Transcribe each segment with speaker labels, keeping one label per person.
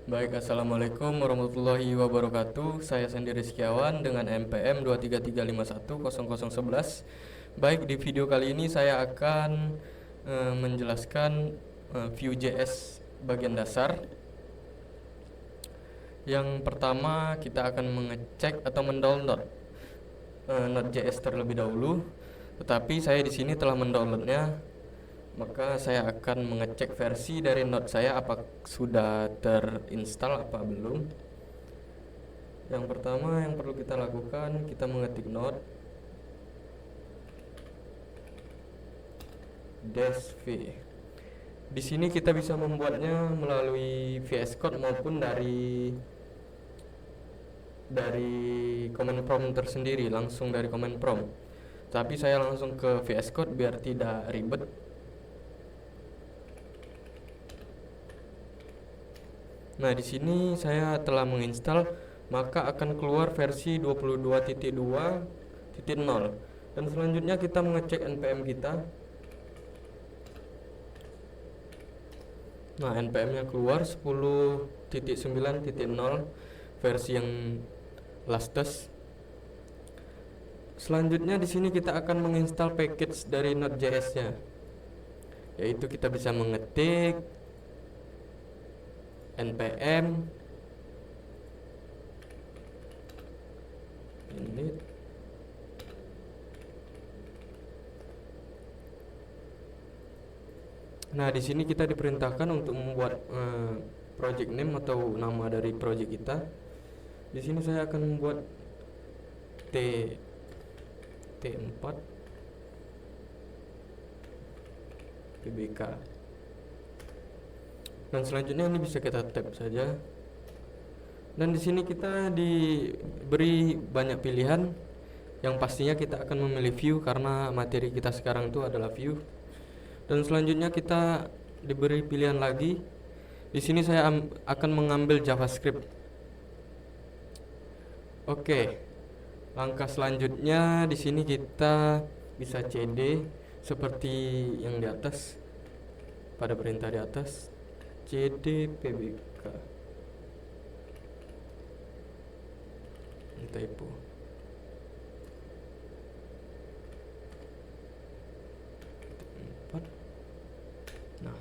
Speaker 1: Baik, Assalamualaikum warahmatullahi wabarakatuh. Saya Sandi Rizkiawan dengan NPM 233510011. Baik, di video kali ini saya akan menjelaskan Vue.js bagian dasar. Yang pertama, kita akan mengecek atau mendownload Node.js terlebih dahulu. Tetapi saya di sini telah mendownloadnya, maka saya akan mengecek versi dari Node saya apakah sudah terinstall apa belum. Yang pertama yang perlu kita lakukan, kita mengetik Node -v. Di sini kita bisa membuatnya melalui VS Code maupun dari command prompt tersendiri, langsung dari command prompt. Tapi saya langsung ke VS Code biar tidak ribet. Nah, di sini saya telah menginstal, maka akan keluar versi 22.2.0. Dan selanjutnya kita mengecek npm kita. Nah, npm-nya keluar 10.9.0 versi yang latest. Selanjutnya di sini kita akan menginstal package dari Node.js-nya. Yaitu kita bisa mengetik npm init Nah, di sini kita diperintahkan untuk membuat project name atau nama dari project kita. Di sini saya akan membuat T4 PBK. Dan selanjutnya ini bisa kita tab saja. Dan di sini kita diberi banyak pilihan. Yang pastinya kita akan memilih Vue karena materi kita sekarang itu adalah Vue. Dan selanjutnya kita diberi pilihan lagi. Di sini saya akan mengambil JavaScript. Oke. Langkah selanjutnya di sini kita bisa cd seperti yang di atas, pada perintah di atas, cd pbk. Typo. Nah,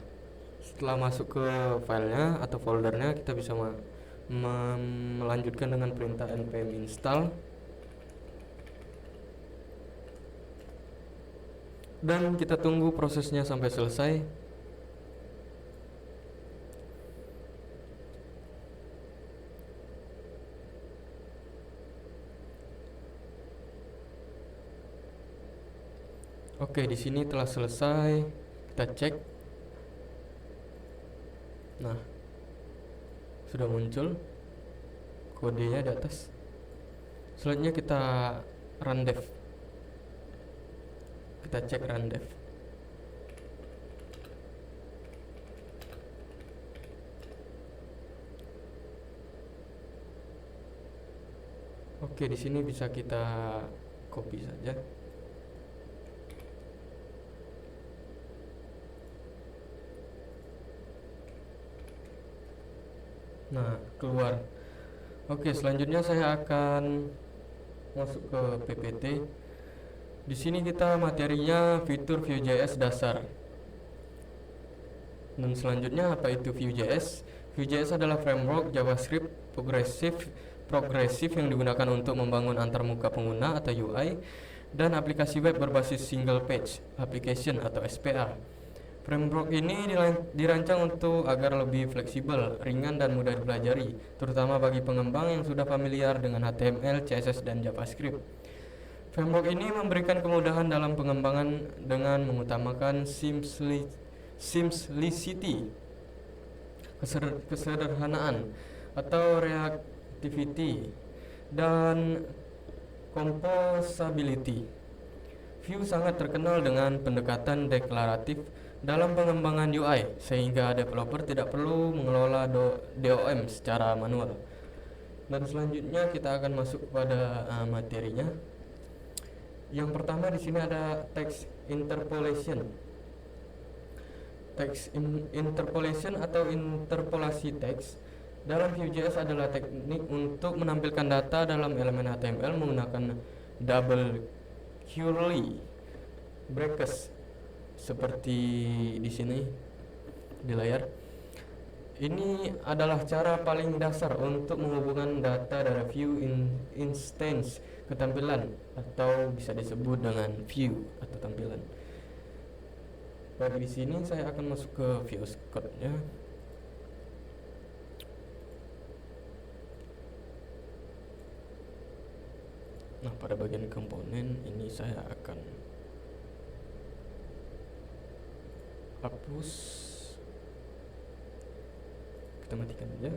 Speaker 1: setelah masuk ke filenya atau foldernya, kita bisa melanjutkan dengan perintah npm install. Dan kita tunggu prosesnya sampai selesai. Oke, di sini telah selesai. Kita cek. Nah, sudah muncul kodenya di atas. Selanjutnya kita run dev. Kita cek run dev. Oke, di sini bisa kita copy saja. Nah, keluar. Oke, selanjutnya saya akan masuk ke PPT. Di sini kita materinya fitur Vue.js dasar. Dan selanjutnya apa itu Vue.js? Vue.js adalah framework JavaScript progresif yang digunakan untuk membangun antarmuka pengguna atau UI dan aplikasi web berbasis single page application atau SPA. Framework ini dirancang untuk agar lebih fleksibel, ringan dan mudah dipelajari, terutama bagi pengembang yang sudah familiar dengan HTML, CSS dan JavaScript. Framework ini memberikan kemudahan dalam pengembangan dengan mengutamakan simplicity, kesederhanaan atau reactivity, dan composability. Vue sangat terkenal dengan pendekatan deklaratif dalam pengembangan UI, sehingga developer tidak perlu mengelola DOM secara manual. Dan selanjutnya kita akan masuk kepada materinya. Yang pertama di sini ada text interpolation. Text interpolation atau interpolasi teks Dalam Vue.js adalah teknik untuk menampilkan data dalam elemen HTML menggunakan double curly brackets seperti di sini di layar. Ini adalah cara paling dasar untuk menghubungkan data dari view instance ke tampilan, atau bisa disebut dengan view atau tampilan. Baik, di sini saya akan masuk ke VS Code-nya. Nah, pada bagian komponen ini saya akan hapus, kita matikan aja.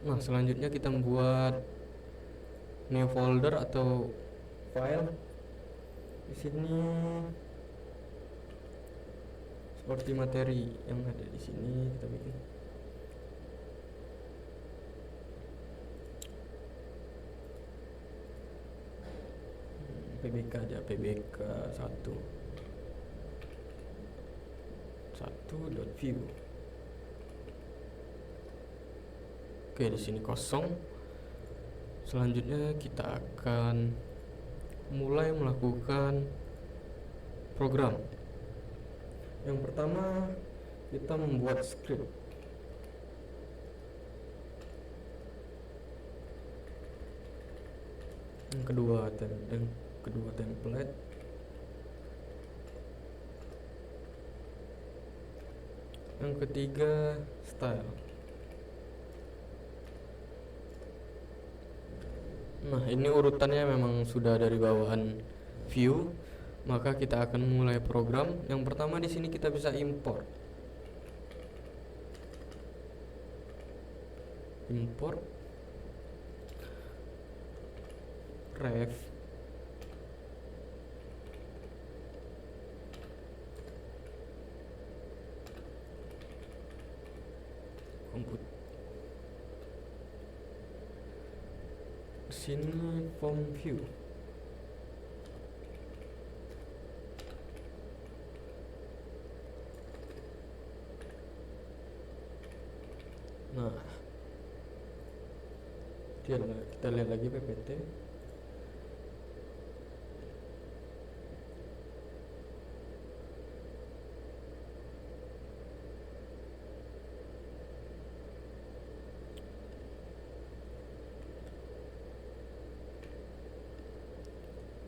Speaker 1: Nah, selanjutnya kita membuat new folder atau file. Di sini seperti materi yang ada di sini kita bikin. PBK aja, PBK 1.view. Oke, di sini kosong. Selanjutnya kita akan mulai melakukan program. Yang pertama, kita membuat script. Yang kedua template. Yang ketiga style. Nah, ini urutannya memang sudah dari bawahan view, maka kita akan mulai program. Yang pertama di sini kita bisa import ref sini form view. Nah, kita lihat lagi PPT.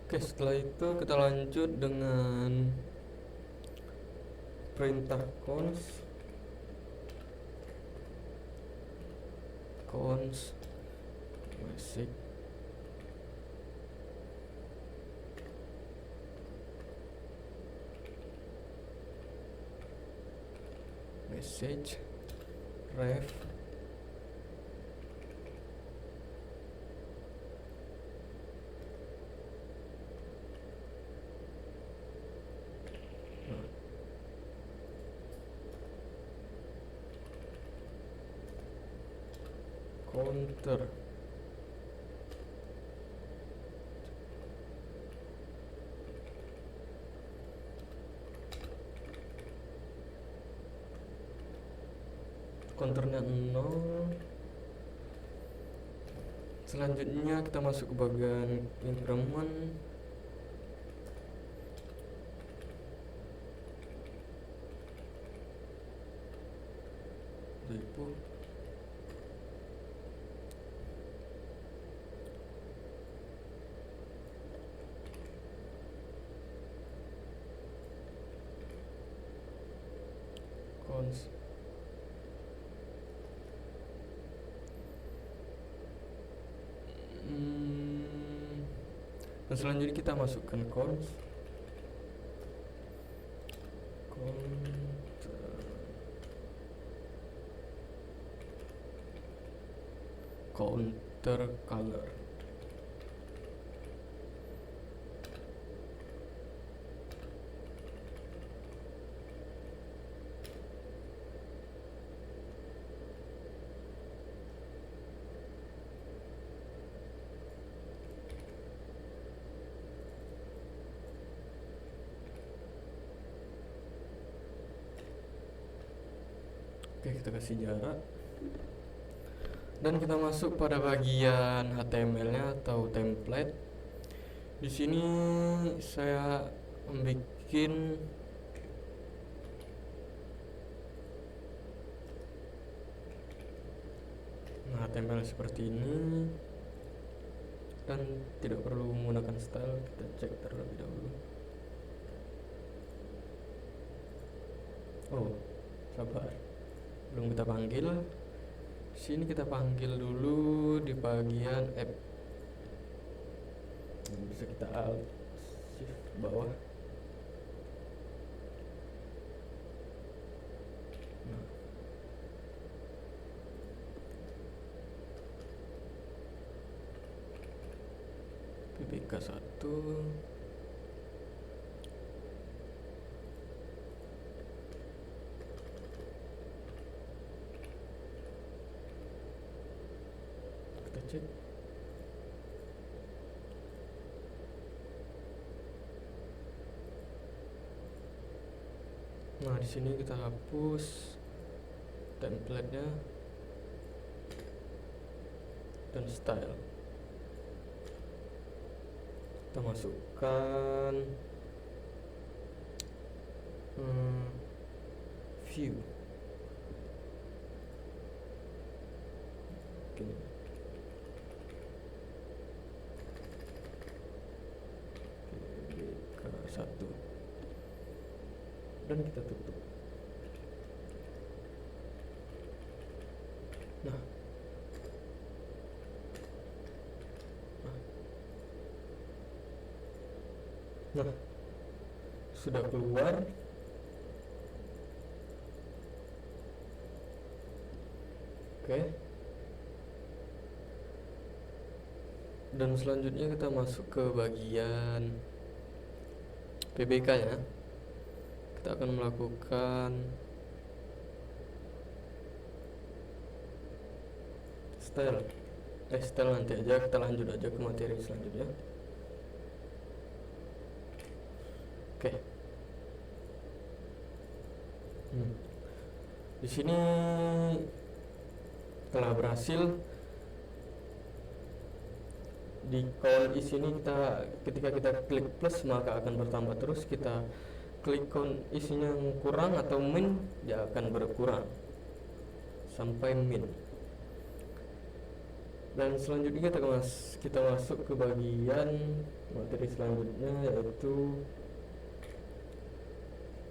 Speaker 1: Oke, setelah itu kita lanjut dengan perintah cons message ref counter. Counternya 0. Selanjutnya kita masuk ke bagian increment. Typo. Cons. Dan selanjutnya kita masukkan counter color. Oke, Oke, kita kasih jarak dan kita masuk pada bagian HTML-nya atau template. Di sini saya membuat HTML seperti ini dan tidak perlu menggunakan style. Kita cek terlebih dahulu. Oh, sabar, belum kita panggil. Sini kita panggil dulu di bagian app. Bisa kita alt shift ke bawah. Nah, PPK 1. Kita cek. Nah, di sini kita hapus template-nya dan style. Kita masukkan view. Oke. PPK 1 dan kita tutup. Nah, sudah keluar. Oke. Dan selanjutnya kita masuk ke bagian PBK ya. Kita akan melakukan style. Style nanti aja, kita lanjut aja ke materi selanjutnya. Oke. Di sini telah berhasil. Di count di sini ketika kita klik plus maka akan bertambah terus. Kita klik count isinya yang kurang atau min, dia akan berkurang sampai min. Dan selanjutnya kita masuk ke bagian materi selanjutnya, yaitu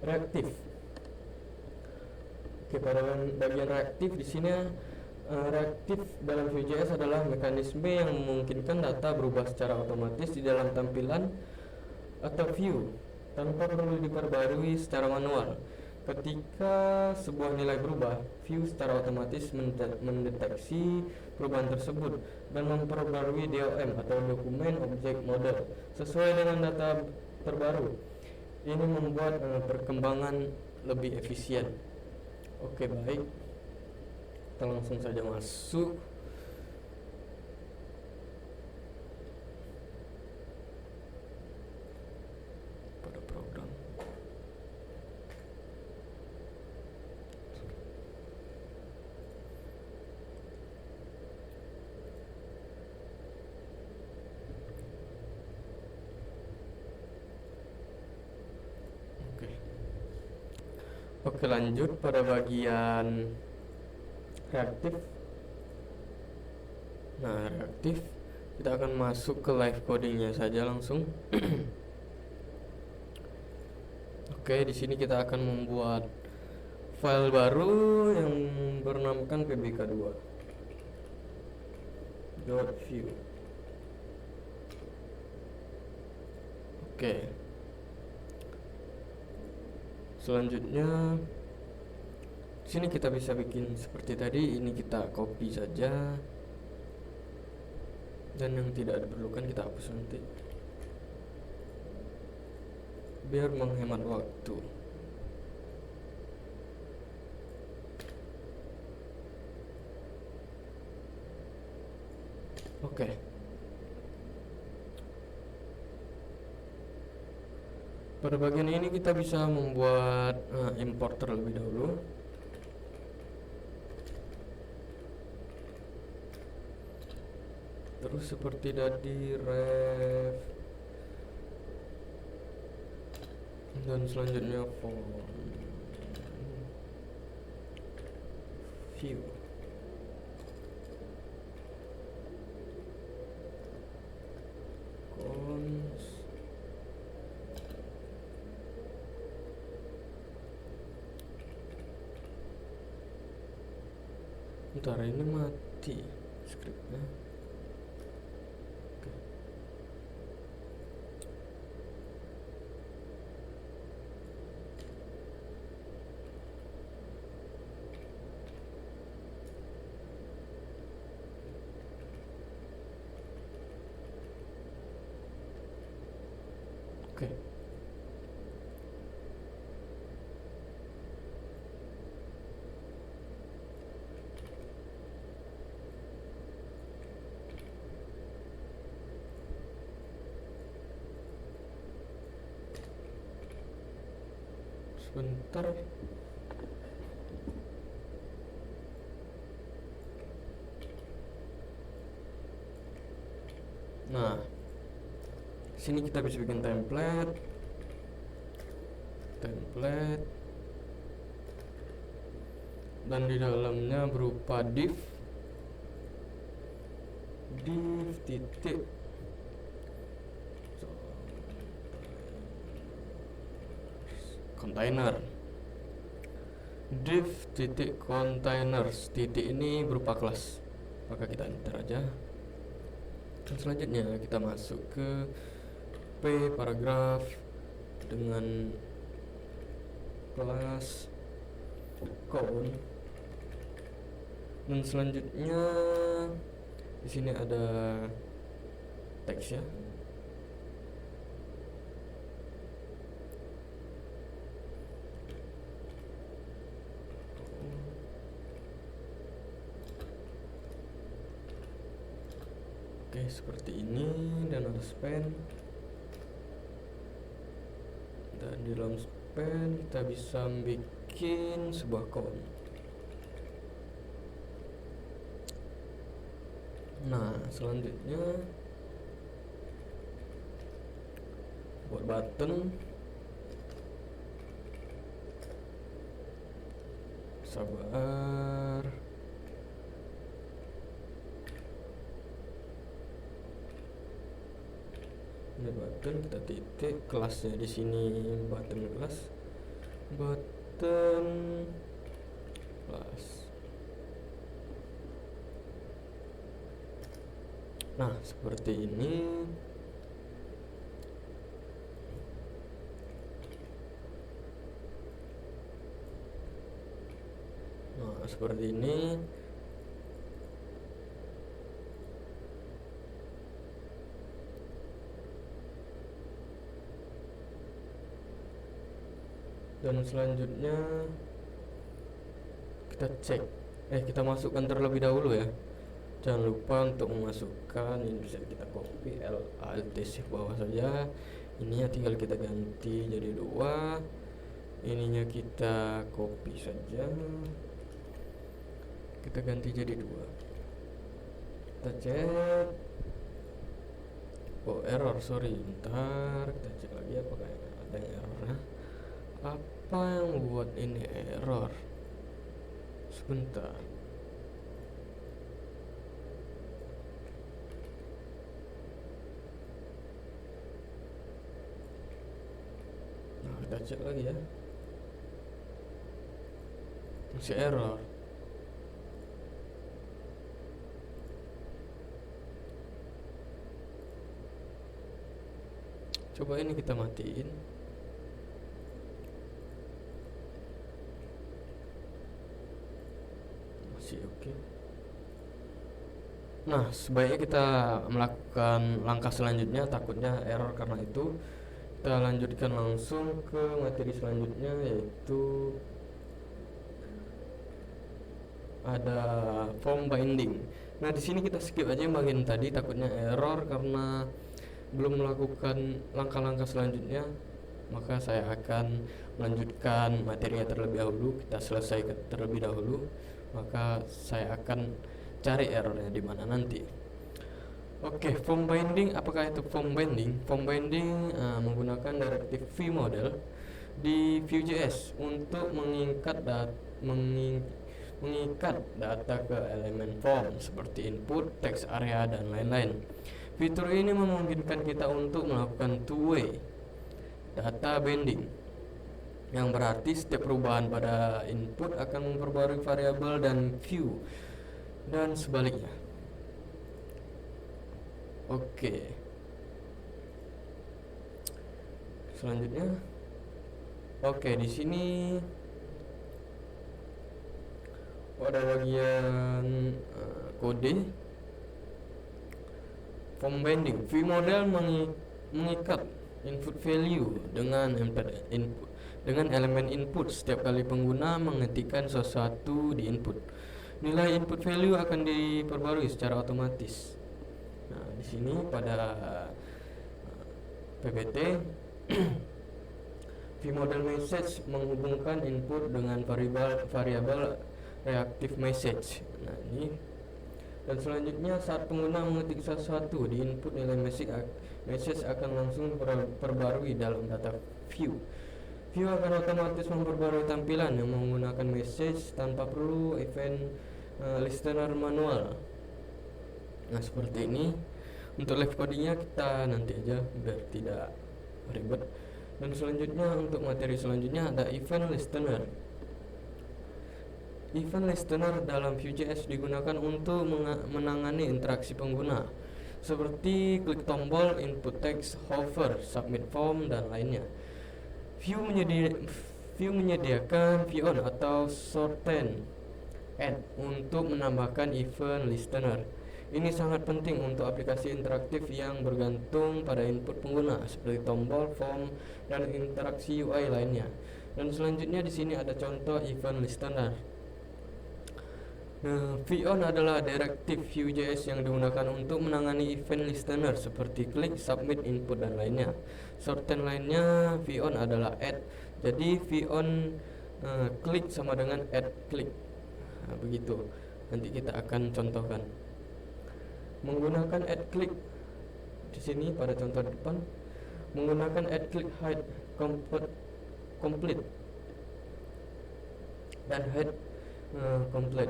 Speaker 1: reaktif. Oke, pada bagian reaktif di sini reaktif dalam Vue.js adalah mekanisme yang memungkinkan data berubah secara otomatis di dalam tampilan atau view tanpa perlu diperbarui secara manual. Ketika sebuah nilai berubah, Vue secara otomatis mendeteksi perubahan tersebut dan memperbarui DOM atau dokumen object model sesuai dengan data terbaru. Ini membuat perkembangan lebih efisien. Oke, baik, kita langsung saja masuk. Pada program. Oke, lanjut pada bagian reaktif. Nah, reaktif kita akan masuk ke live codingnya saja langsung. Oke, di sini kita akan membuat file baru yang bernamakan pbk2.view. Oke. Selanjutnya di sini kita bisa bikin seperti tadi. Ini kita copy saja, dan yang tidak diperlukan kita hapus nanti biar menghemat waktu. Oke. Pada bagian ini kita bisa membuat import terlebih dahulu. Terus seperti tadi ref, dan selanjutnya font view. Cons Ntar ini mati skripnya. Oke. Oke. Sebentar. Nah, sini kita bisa bikin template, dan di dalamnya berupa div titik container, div titik containers, titik ini berupa kelas, maka kita enter aja. Dan selanjutnya kita masuk ke P paragraf dengan kelas count, dan selanjutnya di sini ada teks ya. Oke, seperti ini, dan ada span. Dan di dalam span kita bisa bikin sebuah count. Nah, selanjutnya buat button, sabar. Ini button, kita titik kelasnya di sini, button kelas, button kelas. Nah, seperti ini. Nah, seperti ini. Dan selanjutnya kita cek, kita masukkan terlebih dahulu ya. Jangan lupa untuk memasukkan, ini bisa kita copy, Alt shift bawah saja. Ininya tinggal kita ganti jadi 2. Ininya kita copy saja, kita ganti jadi 2. Kita cek. Oh, error, sorry. Bentar, kita cek lagi apakah ada yang error ya. Apa yang membuat ini error? Sebentar. Nah, kita cek lagi ya. Masih error. Coba ini kita matiin. Masih oke. Nah, sebaiknya kita melakukan langkah selanjutnya, takutnya error karena itu. Kita lanjutkan langsung ke materi selanjutnya, yaitu ada form binding. Nah, di sini kita skip aja yang bagian tadi, takutnya error karena belum melakukan langkah-langkah selanjutnya. Maka saya akan melanjutkan materinya terlebih dahulu, kita selesaikan terlebih dahulu, maka saya akan cari errornya di mana nanti. Oke, form binding, apakah itu form binding? Form binding menggunakan directive view model di Vue.js untuk mengikat data ke elemen form seperti input, text area, dan lain-lain. Fitur ini memungkinkan kita untuk melakukan two-way data binding, yang berarti setiap perubahan pada input akan memperbarui variabel dan view, dan sebaliknya. Oke. Selanjutnya, oke, di sini pada bagian kode form binding, view model mengikat input value dengan elemen input setiap kali pengguna mengetikkan sesuatu di input. Nilai input value akan diperbarui secara otomatis. Nah, di sini pada PPT view model message menghubungkan input dengan variabel reactive message. Nah, ini. Dan selanjutnya, saat pengguna mengetik sesuatu di input, nilai message akan langsung perbarui dalam data view. View akan otomatis memperbarui tampilan yang menggunakan message tanpa perlu event listener manual. Nah, seperti ini. Untuk live codingnya kita nanti aja biar tidak ribet. Dan selanjutnya, untuk materi selanjutnya ada event listener. Event listener dalam Vue.js digunakan untuk menangani interaksi pengguna seperti klik tombol, input text, hover, submit form, dan lainnya. Vue menyediakan Vue-on atau shorten add untuk menambahkan event listener. Ini sangat penting untuk aplikasi interaktif yang bergantung pada input pengguna seperti tombol, form, dan interaksi UI lainnya. Dan selanjutnya di sini ada contoh event listener. Vue-on adalah direktif Vue.js yang digunakan untuk menangani event listener seperti klik, submit, input, dan lainnya. Shorten lainnya Vue-on adalah add. Jadi Vue-on klik sama dengan add klik. Nah, begitu. Nanti kita akan contohkan. Menggunakan add click di sini pada contoh depan, menggunakan add click hide complete dan hide complete.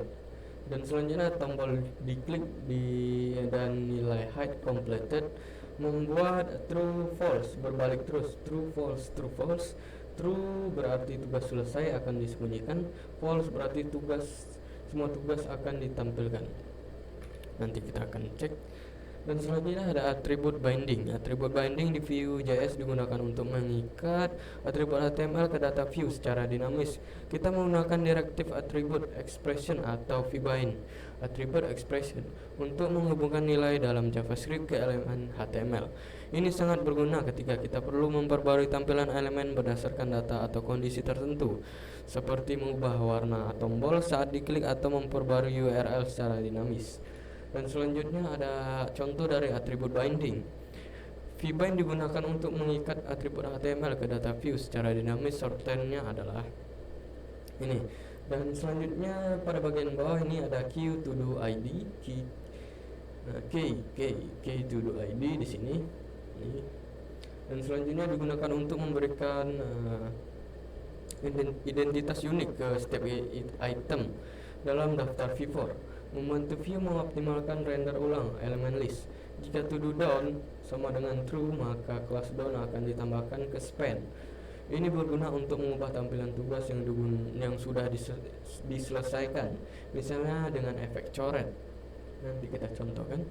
Speaker 1: Dan selanjutnya tombol diklik dan nilai hide completed membuat true false berbalik terus. True false, true false. True berarti tugas selesai akan disembunyikan, false berarti semua tugas akan ditampilkan. Nanti kita akan cek. Dan selanjutnya ada atribut binding. Atribut binding di Vue.js digunakan untuk mengikat atribut HTML ke data view secara dinamis. Kita menggunakan directive attribute expression atau vbind attribute expression untuk menghubungkan nilai dalam JavaScript ke elemen HTML. Ini sangat berguna ketika kita perlu memperbarui tampilan elemen berdasarkan data atau kondisi tertentu, seperti mengubah warna tombol saat diklik atau memperbarui URL secara dinamis. Dan selanjutnya ada contoh dari atribut binding. Vbind digunakan untuk mengikat atribut HTML ke data view secara dinamis. Shortennya adalah ini. Dan selanjutnya pada bagian bawah ini ada Q to do ID, K to do ID di sini. Ini. Dan selanjutnya digunakan untuk memberikan identitas unik ke setiap item dalam daftar V4. Membantu Vue mengoptimalkan render ulang elemen list. Jika to do down sama dengan true, maka kelas down akan ditambahkan ke span. Ini berguna untuk mengubah tampilan tugas yang sudah diselesaikan, misalnya dengan efek coret. Nanti kita contohkan.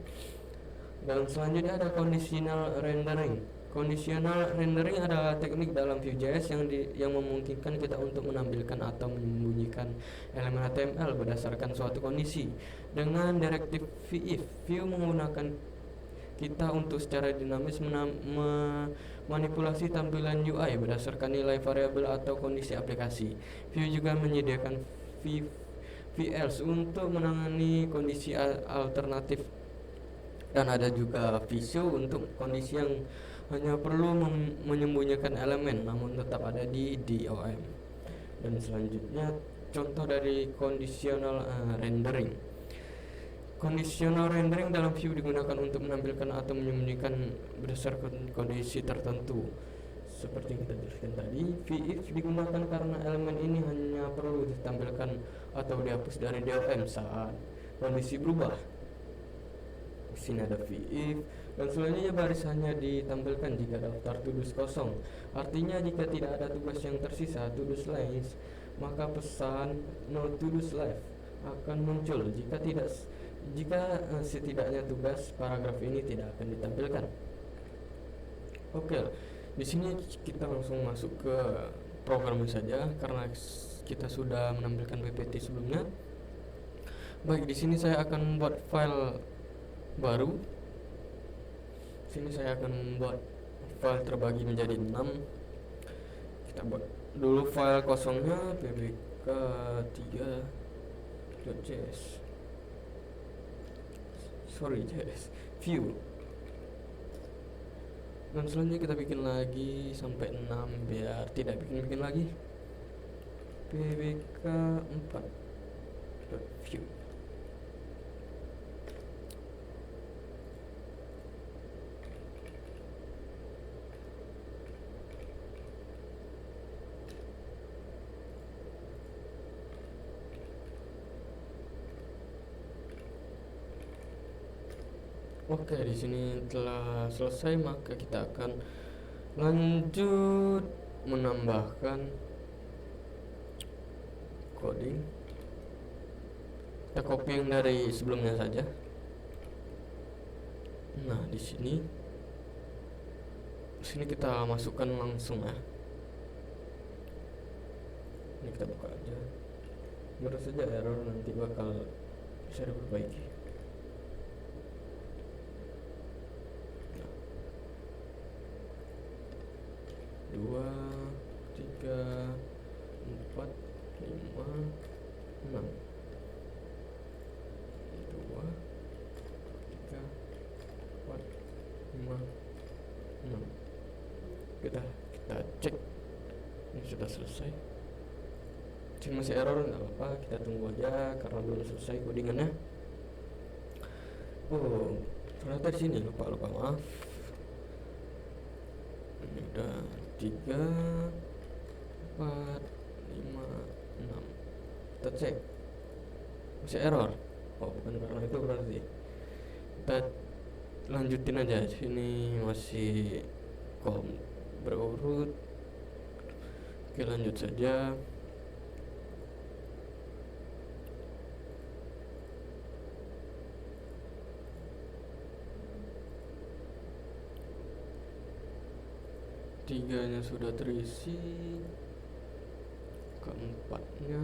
Speaker 1: Dan selanjutnya ada conditional rendering. Conditional rendering adalah teknik dalam Vue.js yang memungkinkan kita untuk menampilkan atau menyembunyikan elemen HTML berdasarkan suatu kondisi. Dengan direktif if, Vue menggunakan kita untuk secara dinamis memanipulasi tampilan UI berdasarkan nilai variabel atau kondisi aplikasi. Vue juga menyediakan VElse untuk menangani kondisi alternatif, dan ada juga Visio untuk kondisi yang hanya perlu menyembunyikan elemen namun tetap ada di DOM. Dan selanjutnya contoh dari conditional rendering. Conditional rendering dalam view digunakan untuk menampilkan atau menyembunyikan berdasarkan kondisi tertentu. Seperti yang kita jelaskan tadi, VIF digunakan karena elemen ini hanya perlu ditampilkan atau dihapus dari DOM saat kondisi berubah. Di sini ada VIF, dan selanjutnya baris hanya ditampilkan jika daftar to-dos kosong. Artinya jika tidak ada tugas yang tersisa to-dos lines, maka pesan no to-dos left akan muncul. Jika setidaknya tugas paragraf ini tidak akan ditampilkan. Oke, di sini kita langsung masuk ke programnya saja karena kita sudah menampilkan PPT sebelumnya. Baik, di sini saya akan membuat file baru. Sini saya akan membuat file terbagi menjadi 6. Kita buat dulu file kosongnya pbk3.js. JS view. Dan selanjutnya kita bikin lagi sampai 6 biar tidak bikin lagi. pbk4.view. Oke, di sini telah selesai, maka kita akan lanjut menambahkan coding. Kita copy yang dari sebelumnya saja. Nah, di sini kita masukkan langsung ya. Ini kita buka aja. Baru saja error, nanti bakal bisa diperbaiki. 2, 3, 4, 5, 6. 2, 3, 4, 5, 6. Kita cek ini sudah selesai. Jika masih error nggak apa-apa, kita tunggu aja karena belum selesai codingannya. Oh, ternyata di sini lupa maaf. Ini udah 3, 4, 5, 6. Kita cek masih error. Oh, bukan karena itu berarti. Kita lanjutin aja. Sini masih berurut. Oke, lanjut saja. Tiganya sudah terisi, keempatnya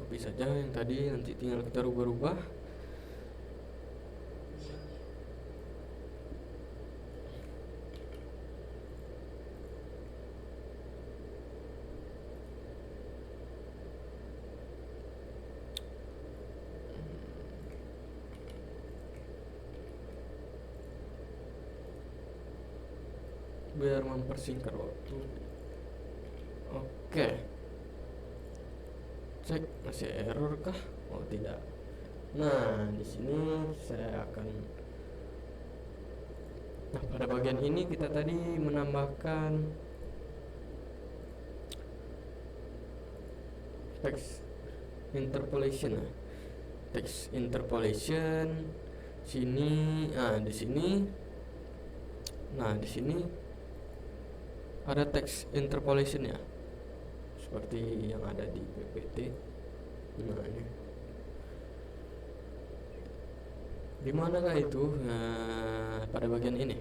Speaker 1: copy saja yang tadi, nanti tinggal kita rubah-rubah. Biar mempersingkat waktu. Oke, cek masih error kah? Oh, tidak. Nah, di sini saya akan pada bagian ini kita tadi menambahkan text interpolation. Text interpolation sini, di sini. Nah, di sini ada text interpolation ya, seperti yang ada di PPT. Nah, ini di manakah itu? Nah, pada bagian ini.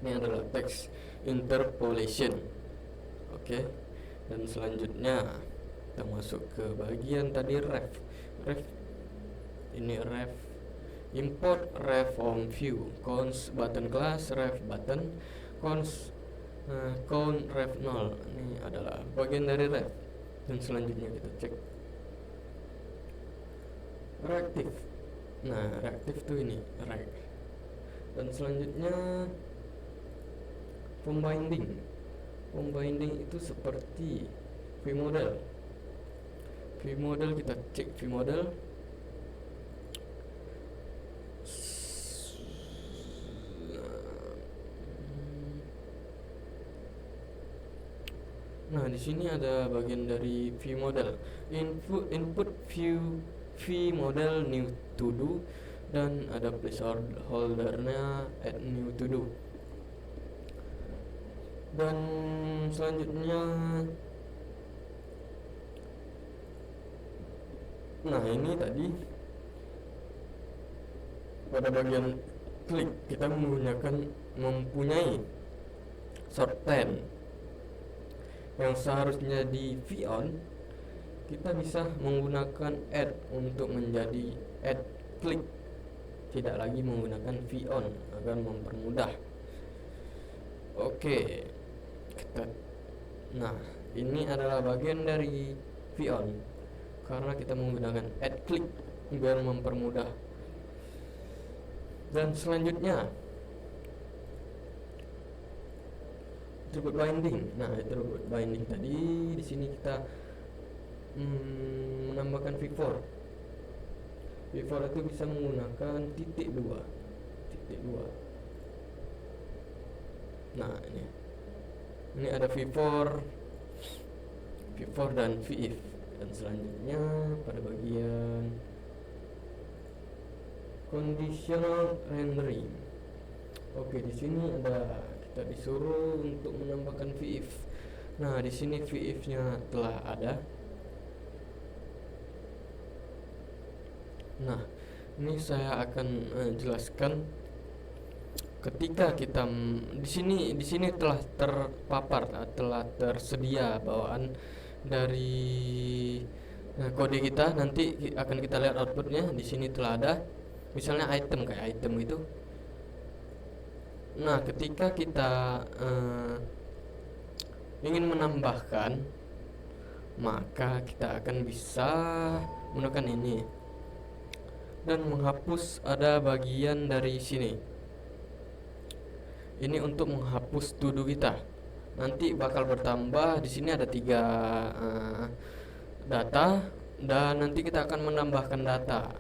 Speaker 1: Ini adalah text interpolation. Oke. Dan selanjutnya kita masuk ke bagian tadi ref. Ini ref. Import ref from view. Cons button class ref button. Cons count ref 0. Ini adalah bagian dari ref. Dan selanjutnya kita cek reactive. Nah, reactive tuh ini rect. Dan selanjutnya pembinding. Pembinding itu seperti vModel. vModel, kita cek vModel. Nah, di sini ada bagian dari vModel. Input vModel new to do, dan ada placeholdernya add new to do. Dan selanjutnya, nah ini tadi pada bagian klik kita mempunyai shorten yang seharusnya di VON, kita bisa menggunakan add untuk menjadi add klik, tidak lagi menggunakan VON, agar mempermudah. Oke, nah ini adalah bagian dari VON karena kita menggunakan add klik biar mempermudah. Dan selanjutnya attribute binding. Nah, attribute binding tadi di sini kita menambahkan v4. V4 itu bisa menggunakan titik dua. Nah, ini ada v4 dan vif. Dan selanjutnya pada bagian conditional rendering. Oke, di sini ada kita disuruh untuk menambahkan vif. Nah, di sini vif-nya telah ada. Nah, ini saya akan jelaskan ketika kita di sini telah terpapar, telah tersedia bawaan dari kode kita. Nanti akan kita lihat outputnya. Di sini telah ada misalnya item, kayak item itu. Nah, ketika kita ingin menambahkan, maka kita akan bisa menggunakan ini dan menghapus ada bagian dari sini. Ini untuk menghapus to do kita. Nanti bakal bertambah. Di sini ada 3 data, dan nanti kita akan menambahkan data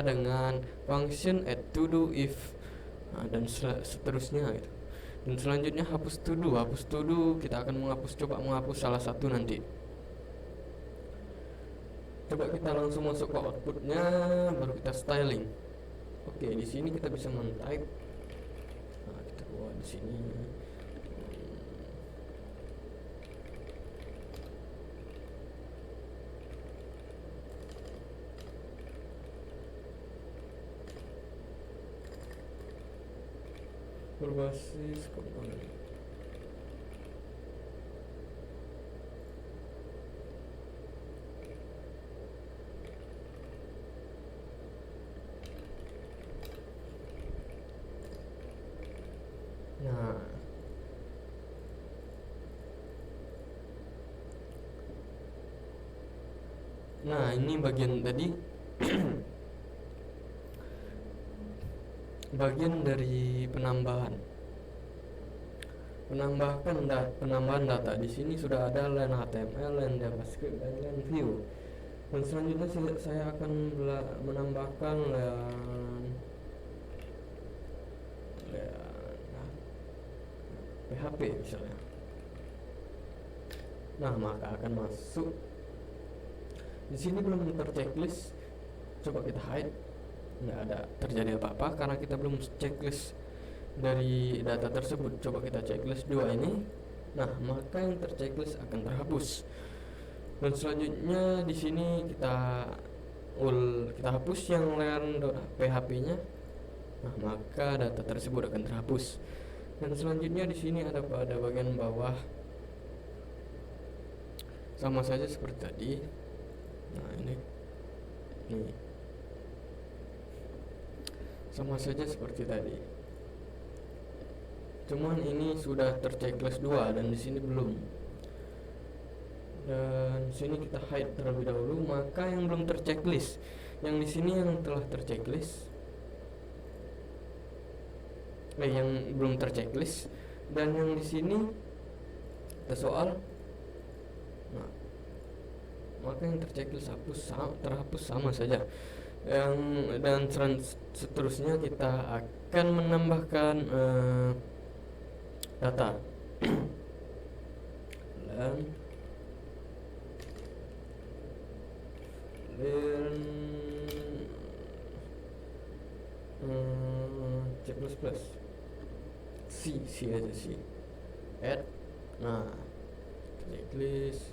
Speaker 1: dengan function add to do if, dan seterusnya gitu. Dan selanjutnya hapus to do kita akan coba menghapus salah satu nanti. Coba kita langsung masuk ke outputnya, baru kita styling. Oke, di sini kita bisa men-type. Nah, kita buat di sini. Berbasis komponen. Nah, ini bagian tadi bagian dari penambahan data. Di sini sudah ada line HTML, line JavaScript, dan line view. Dan selanjutnya saya akan menambahkan line PHP misalnya. Nah, maka akan masuk. Di sini belum terchecklist. Coba kita hide. Nggak ada terjadi apa-apa karena kita belum checklist dari data tersebut. Coba kita checklist 2 ini. Nah, maka yang terchecklist akan terhapus. Dan selanjutnya di sini kita hapus yang line.php-nya. Nah, maka data tersebut akan terhapus. Dan selanjutnya di sini ada pada bagian bawah, sama saja seperti tadi. Nah, ini sama saja seperti tadi. Cuman ini sudah terchecklist 2 dan di sini belum. Dan sini kita hide terlebih dahulu, maka yang belum terchecklist. Yang di sini yang telah terchecklist. Yang belum terchecklist Dan yang di sini ada soal. Nah, maka yang terchecklist terhapus sama saja. Dan seterusnya kita akan menambahkan data dan learn C++ C aja C add. Nah, checklist.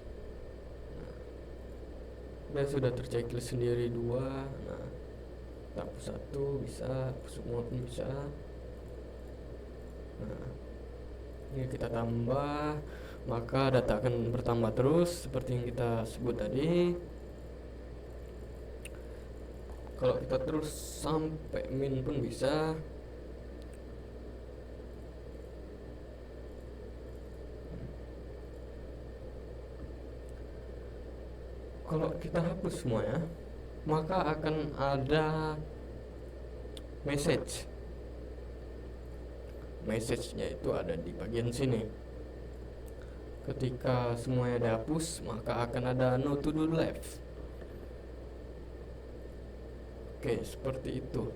Speaker 1: Dan sudah terchecklist sendiri 2. Nah, hapus 1 bisa, hapus semua pun bisa. Nah, ini kita tambah, maka data akan bertambah terus seperti yang kita sebut tadi. Kalau kita terus sampai min pun bisa. Kalau kita hapus semuanya, maka akan ada message-nya itu ada di bagian sini. Ketika semuanya dihapus, maka akan ada no to do left. Oke, seperti itu.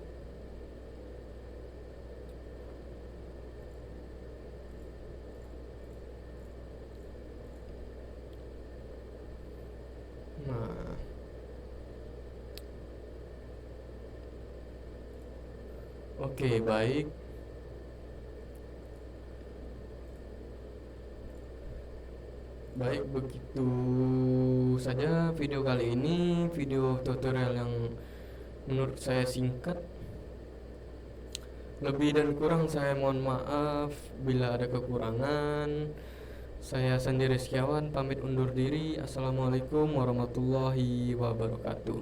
Speaker 1: Nah, oke, baik. Baik, begitu saja video kali ini, video tutorial yang menurut saya singkat. Lebih dan kurang saya mohon maaf bila ada kekurangan. Saya Sandi Rizkiawan pamit undur diri. Assalamualaikum warahmatullahi wabarakatuh.